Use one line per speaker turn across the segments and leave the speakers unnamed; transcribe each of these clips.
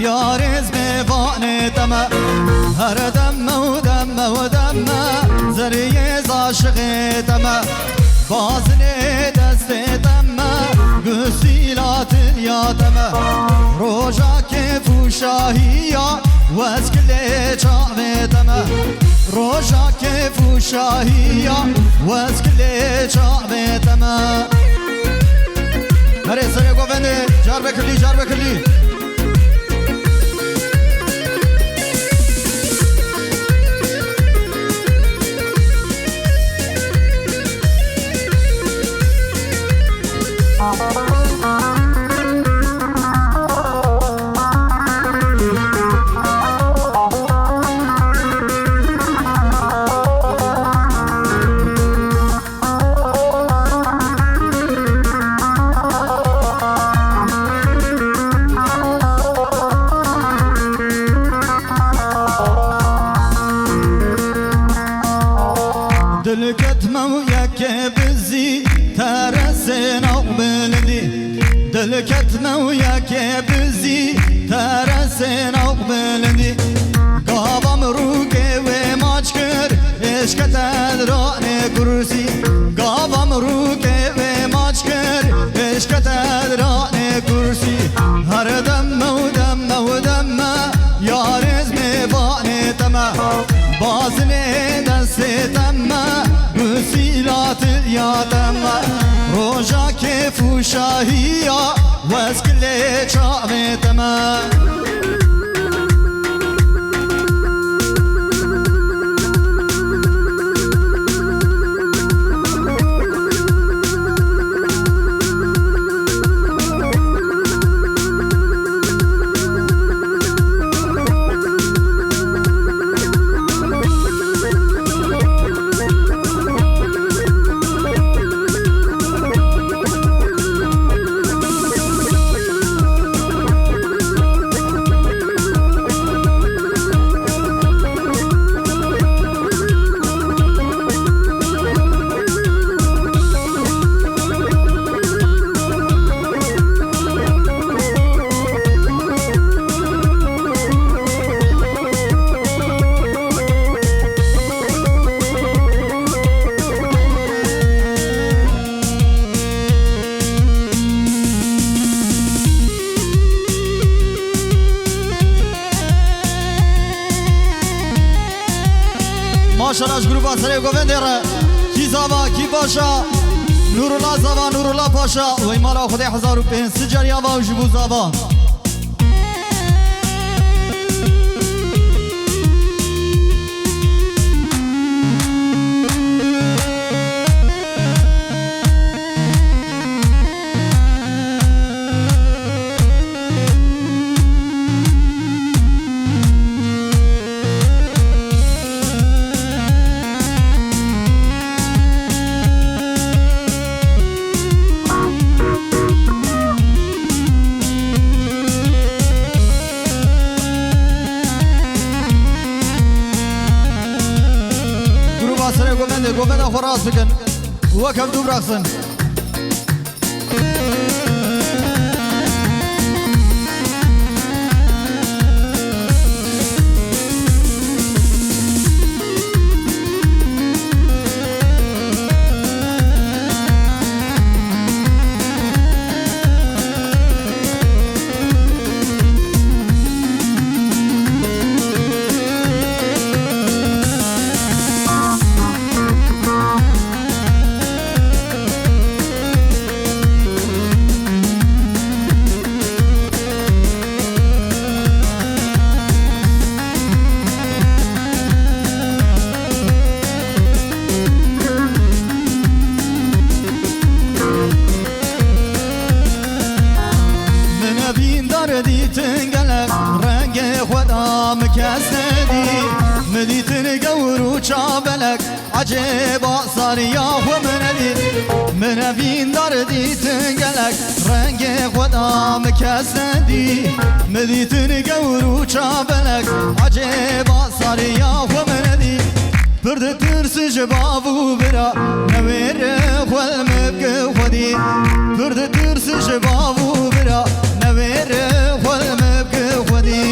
يارز مفاني تما هر دم ودم ودم زريز عاشقي تما بازني دستي تما قسيلات الياتما روجا كيف وشاهية واسكلي جامي تما روجا كيف وشاهية واسكلي جامي تما هري سري قوفندي جار بكلي جار بكلي دلكتمه وياك بزي ترسنا وبلدي دلكتمه وياك بزي ترسنا وبلدي قابا مروقي وماجكر ايش كتدراني كرسي قابا مروقي وماجكر ايش كتدراني كرسي هر دم ودم ودم يا رزمي باني تما بازني دستي تما بسيلات الياتما روجا كيف وشاهية واسكلي جامي تما ماشاءالله گروه سری گووندره کی زاوا کی پاشا نورالله زاوا نورالله پاشا و ایمالا خدای 1500 جریا و جبو زاوا گوونده خراس بکن وکم دو برقصن مديتن قورو شابلك عجيبا صار يا ومندي من فين دردي تنقلك رنقي خدا مكسدي مديتن قورو شابلك عجيبا صار يا ومندي برد ترس جبابو برا نوير خول مبقى خدي برد ترس جبابو برا نوير خول مبقى خدي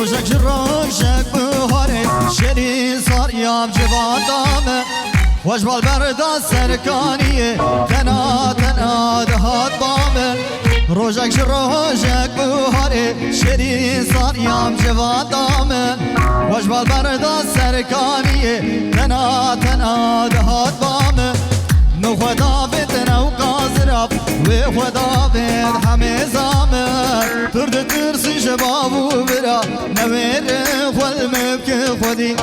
روزك روزك بهاري شري صار يام جوان دامه وجبال بردا سركانية تنا تنا دهات بامه روزك روزك بهاري شري صار يام جوان دامه وجبال بردا سركانية تنا تنا دهات بامه نو خدا بتنا وقازراب وخدا بت همه زامه ترد ترسي شبابو برا نوير خل مبك خدي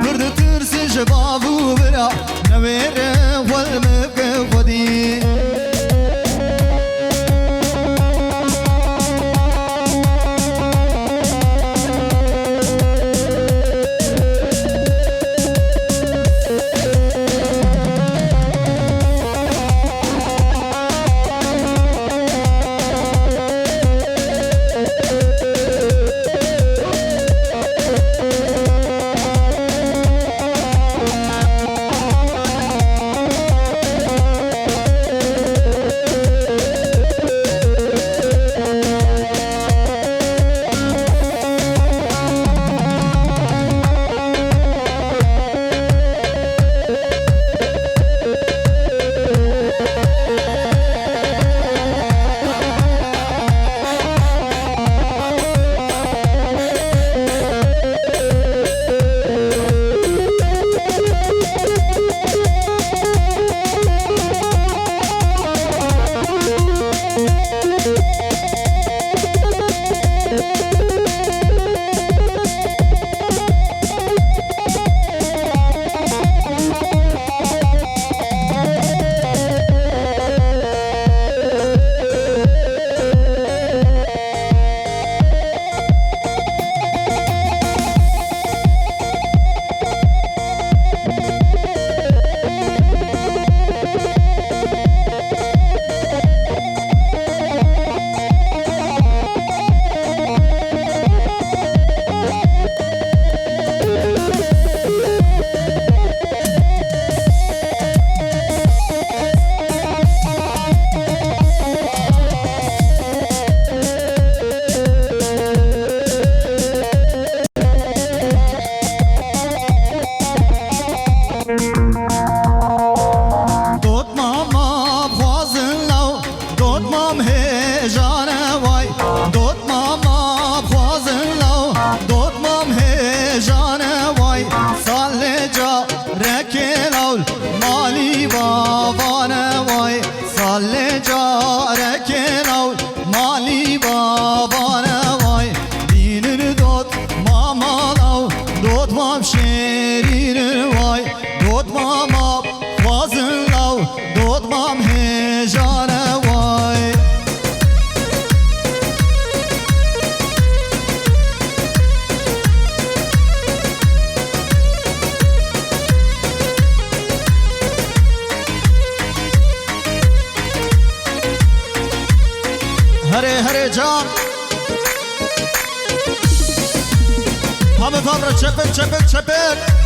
ترد ترسي شبابو برا نوير خل مبك خدي هري هري جان همه فابرا چپک چپک چپک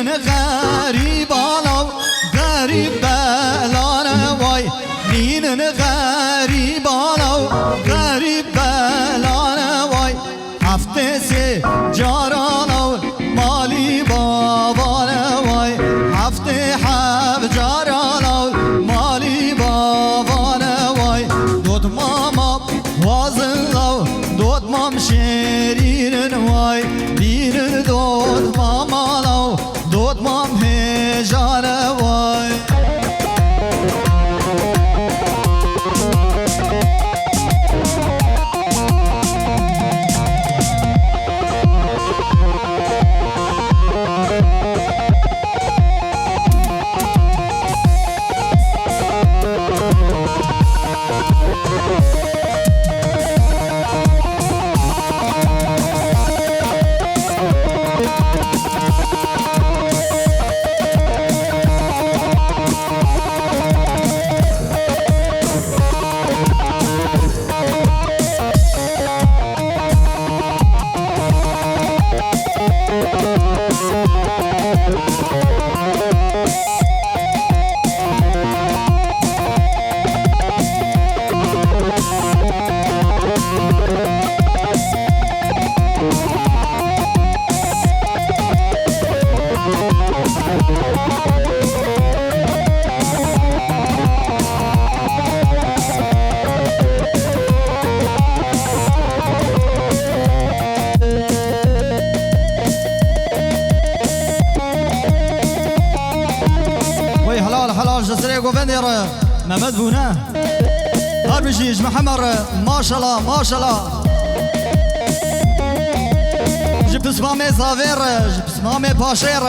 غريب علو غريب بلانا واي مين غريب علو غريب بلانا واي حفتسي جارانو مالي بابانا واي حفتي حب جارانو مالي بابانا واي دوت ماما وازنو دوت مام شيرين واي بين دوت ماما لو دوت مام هجانه واي حلال حلال جسري گوندر محمد بونه هر بجیج محمد ما شاء الله ما شاء الله جبت مامي زافير جبت مامي باشير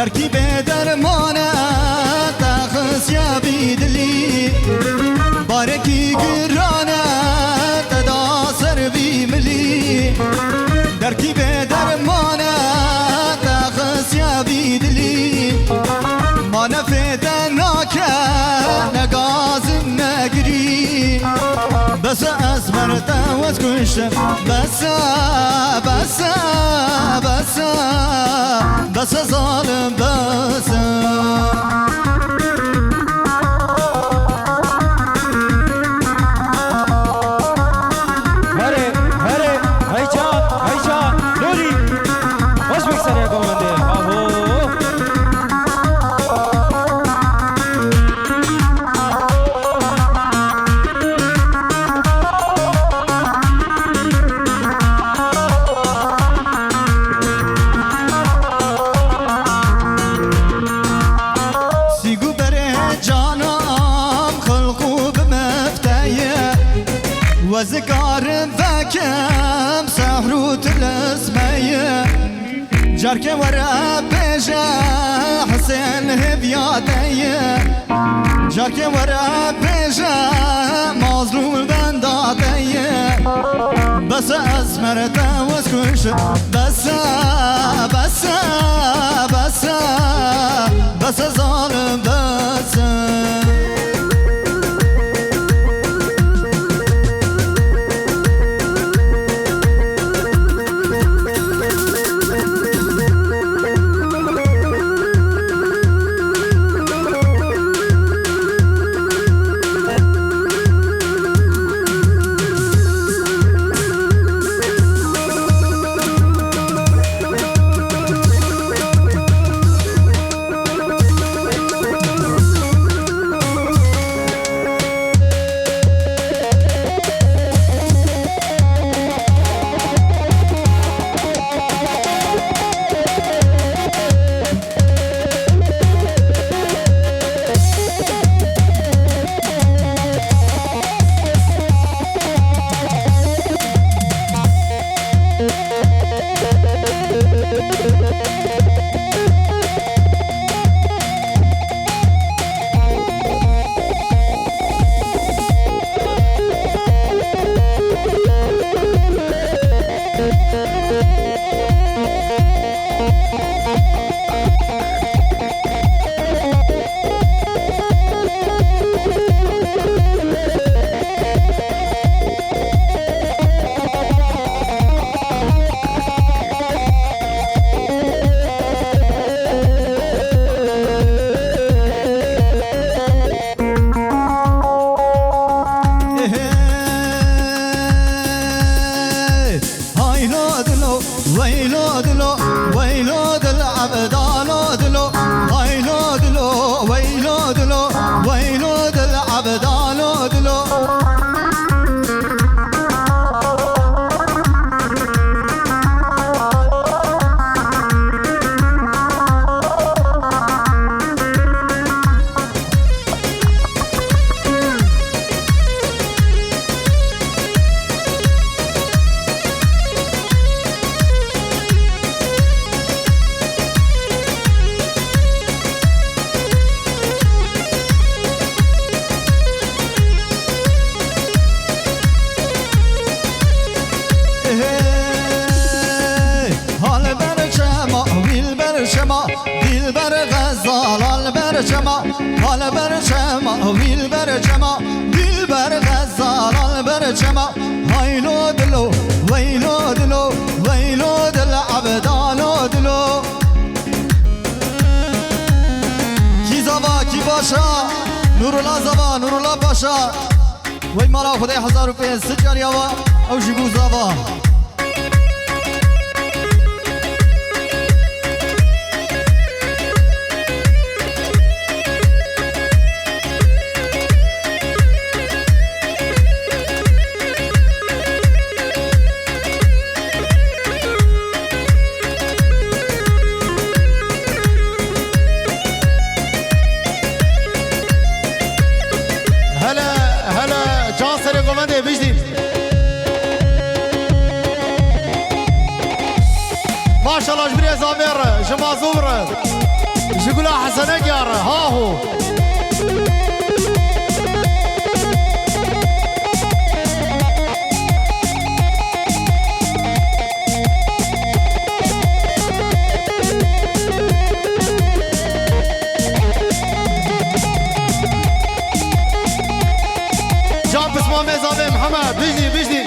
درکی به درمانه تخص یا بیدلی بارکی گرانه تدا سر بی ملی درکی به درمانه تخص یا بیدلی ما نفیده ناکه نگازم نگری بس از مرده وز کشتم بس بس بس بس ظالم بس
هره هره هیچان نوری باش بکسره گوونده آهو
وذكار فاكم سهروت الاسمية جارك ورا بيجا حسين هبياتي جارك ورا بيجا مظلوم بنداتي بس اسمرت واسكش بس بس بس بس ظالم بس برجما حال برجما ویل برجما دل بر غزال البرجما هايلو دلو ويلو دلو ويلو دل عبدالو دلو کی زبا کی باشا نور الله زبا نور الله باشا وی مالا خدای 1000 روپیه سجاری آوا او جبو زبا
ماشاءالله جبريل زامير جما زور جيقولها حسنك يا ها هو جاب اسمه ميزامي محمد بجدي بجدي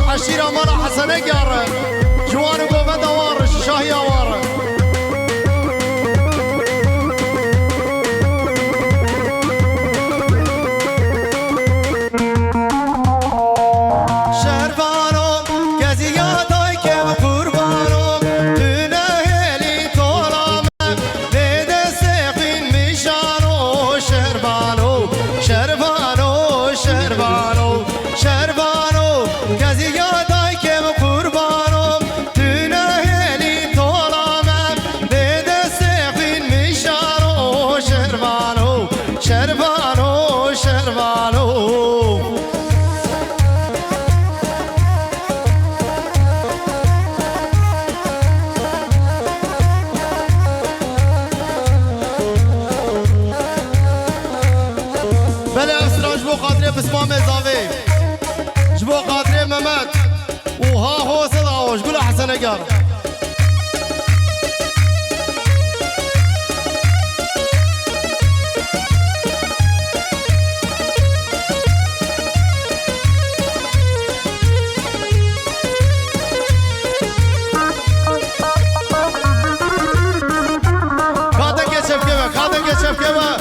عشيرة مرة حسنة قارة جوان وقوبة دوار شاهية وارة شربانو كزياداي كم قربانو تنهلي طولام بيد سيقين مشانو شربانو شربانو شربانو شربانو كزياداي كم قربانو تنهلي طولام بيد سيقين مشانو شربانو شربانو شربانو بلا اسرا جبو خاطري بسمام زافي جبو خاطري ممات وها هو صداوش قول حسن قار خاطر كشف كيما خاطر كشف كيما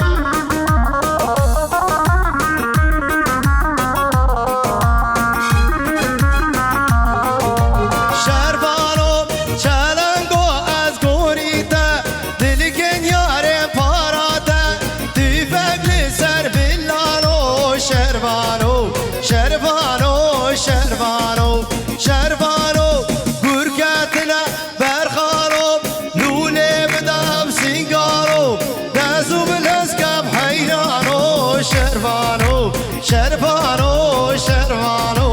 شربانو شربانو شربانو گرگتنا برخارو لوله بدم سینگارو دزو بلسکم حیرانو شربانو شربانو شربانو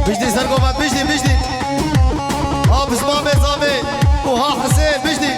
بجدي سرقوبات بجدي بجدي ها بسمامي زامي وها حسين بجدي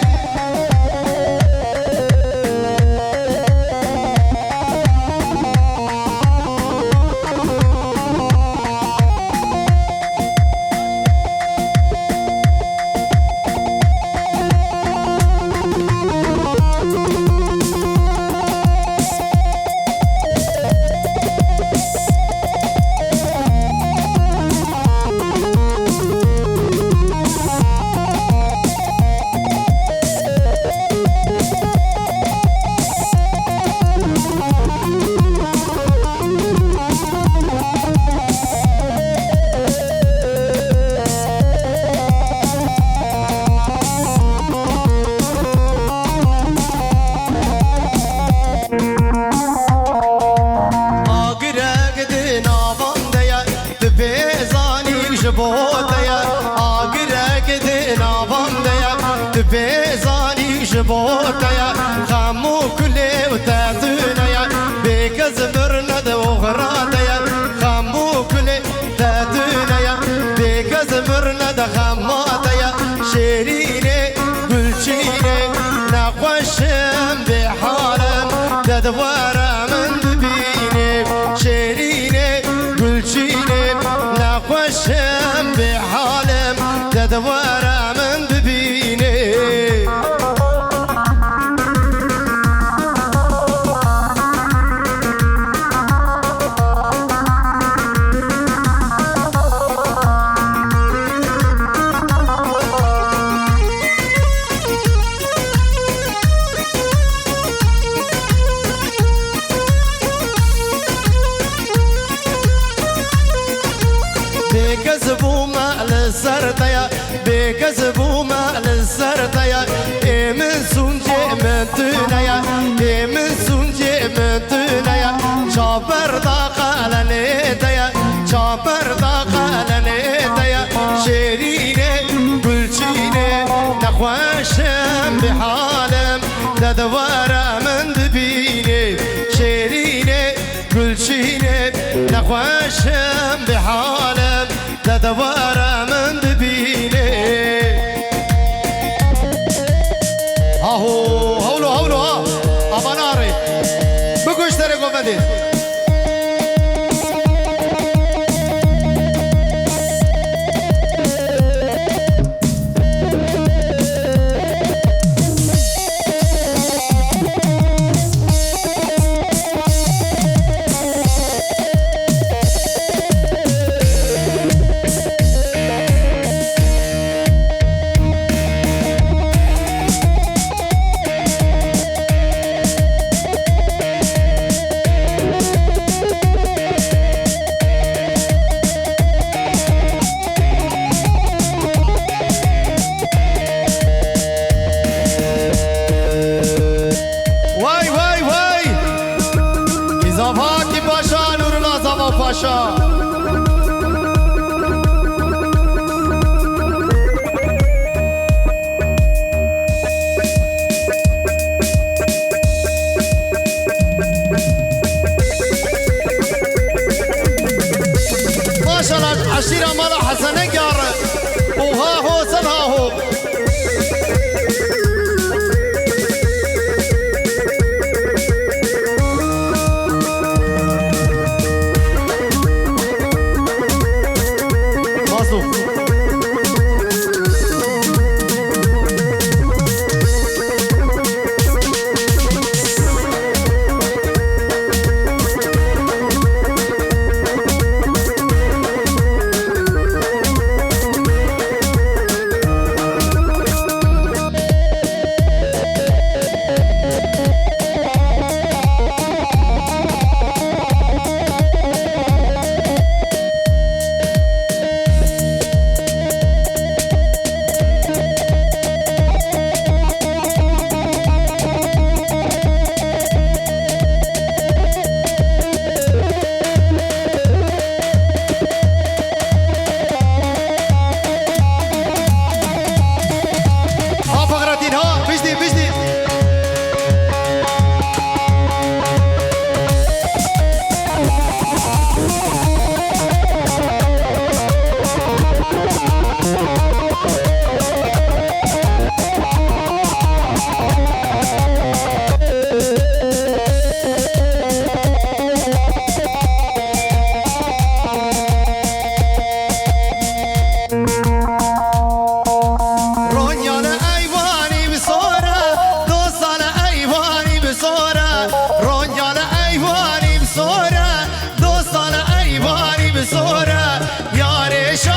جبوتيا آقرك دينا بنديا تبيزاني جبوتيا خامو كلي وتاتونيا بيك زمرنا دوغراتيا خامو كلي تاتونيا بيك زمرنا دخماتيا شيريني قلشيني نقوشم بحالم تدورا من دبيني شيريني قلشيني نقوشم بحالم تدورا من دبيني بكذبوا مال السرطيا بكذبوا مال السرطيا من سنجي من تنايا من سنجي من تنايا شابر داقال ليتيا شابر داقال ليتيا شيريني قلشيني نخواشم بحالم تدورا من دبيني شيريني قلشيني نخواشم بحالم تدورا من دبيني هاهو هولو هولو ها أباناري بكو اشتركوا بدي واي واي واي إضافاتي باشا نور الله زمان باشا ما شاء الله عشيرة مالا حسنة قار وها هو سنها هو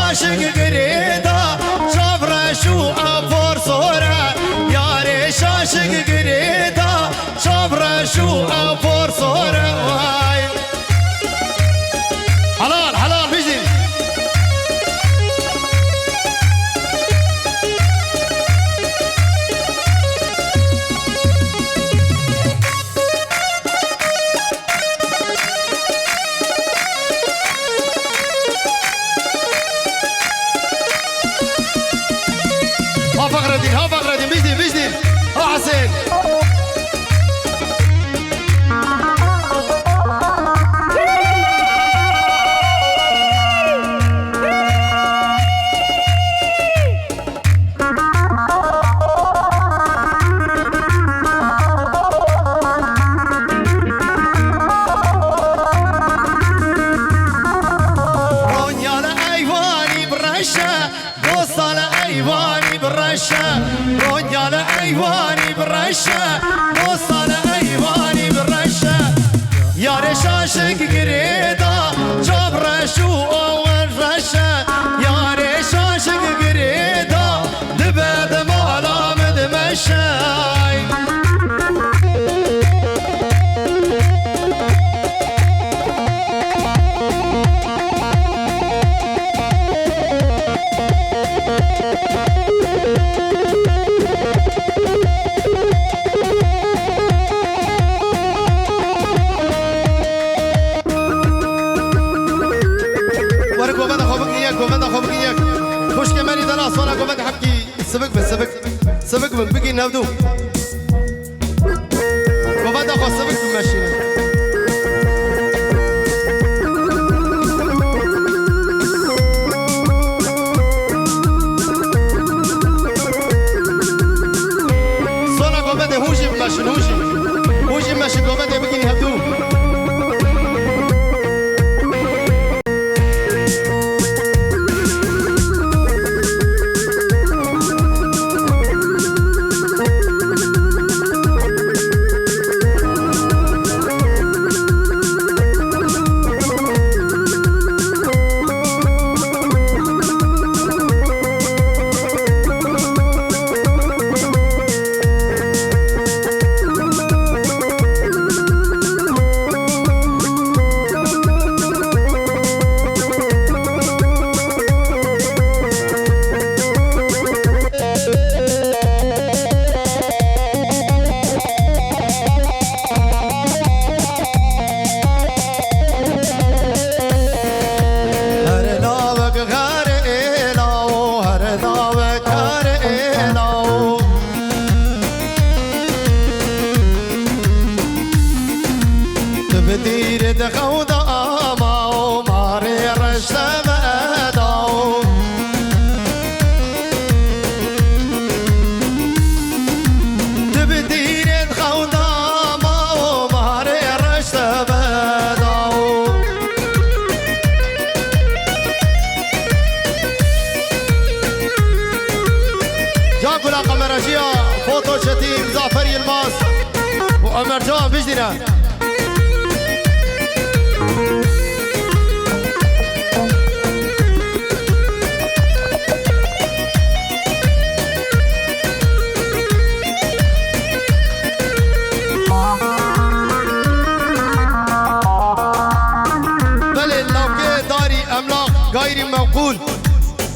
عاشق قريدا شبرا شو أبور صورة يا ريش عاشق قريدا شبرا شو أبور صورة واي حلال حلال بيجي حسين رجال ايواني بالرشه وصل ايواني بالرشه يا رشاشك قريده جبر شو اول رشه يا رشاشك قريده دبد مالا مدمشاي خوش كمالي دراس وانا قمت حبكي سبق من بقي نبدو قمت اخو سبق بمشينا صونا قمت هوجي بمشي هوجي بمشي قمت بقي نبدو فوتو شتيم زعفري الماس وأمر جواب بجدنا بل اللوكي داري أملاق غير موقول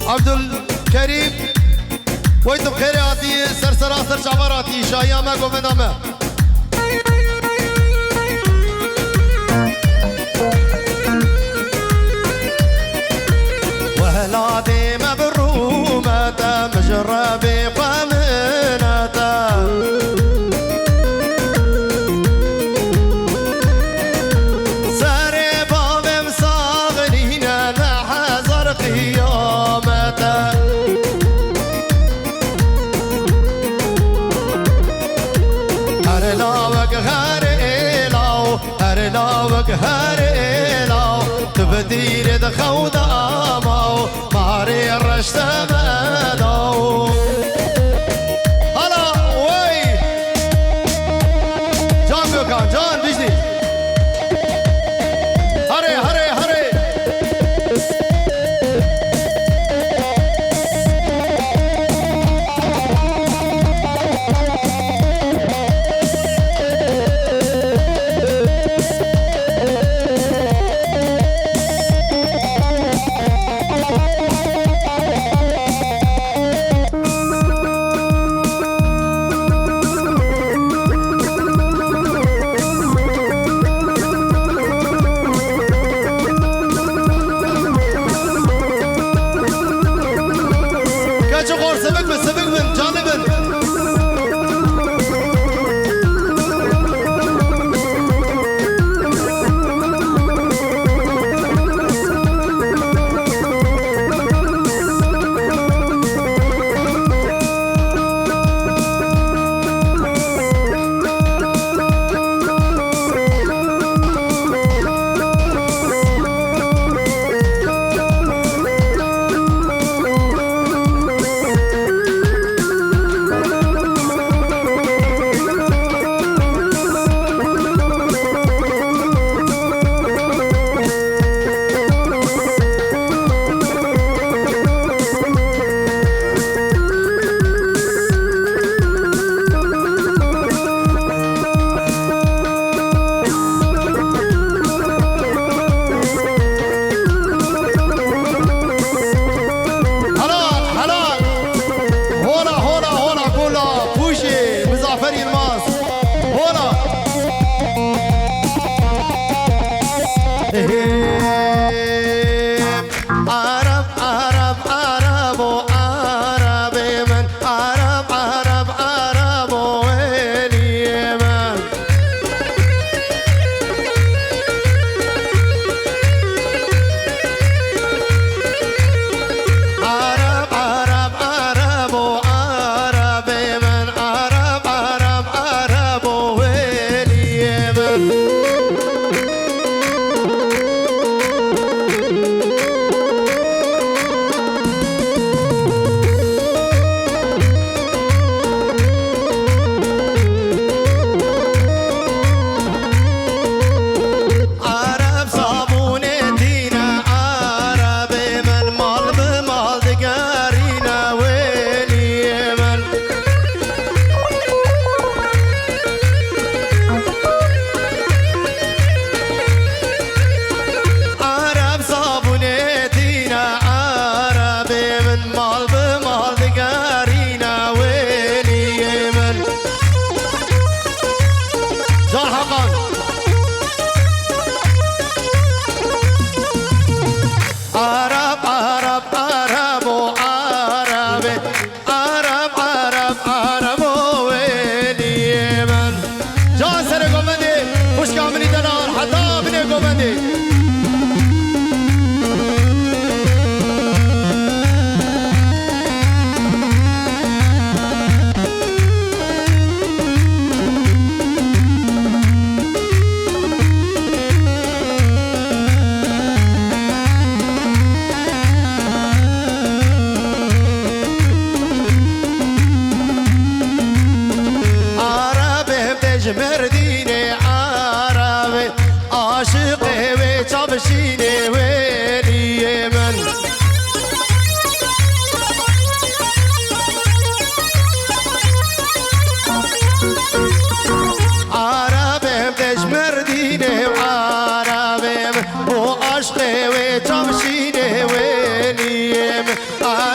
عبد الكريم ويتو بخيراتي سرسراسر شعبراتي شاياما قومنامه وهلا ديما بالرومة مجربي قمناتا ساري باب مصاغنينا نحذر قيامتا هرلاوك هرلاو تبدير دخود آماو ماري الرشت مالو هلا وي جان بيوكان جان بجدي هري هري هري آه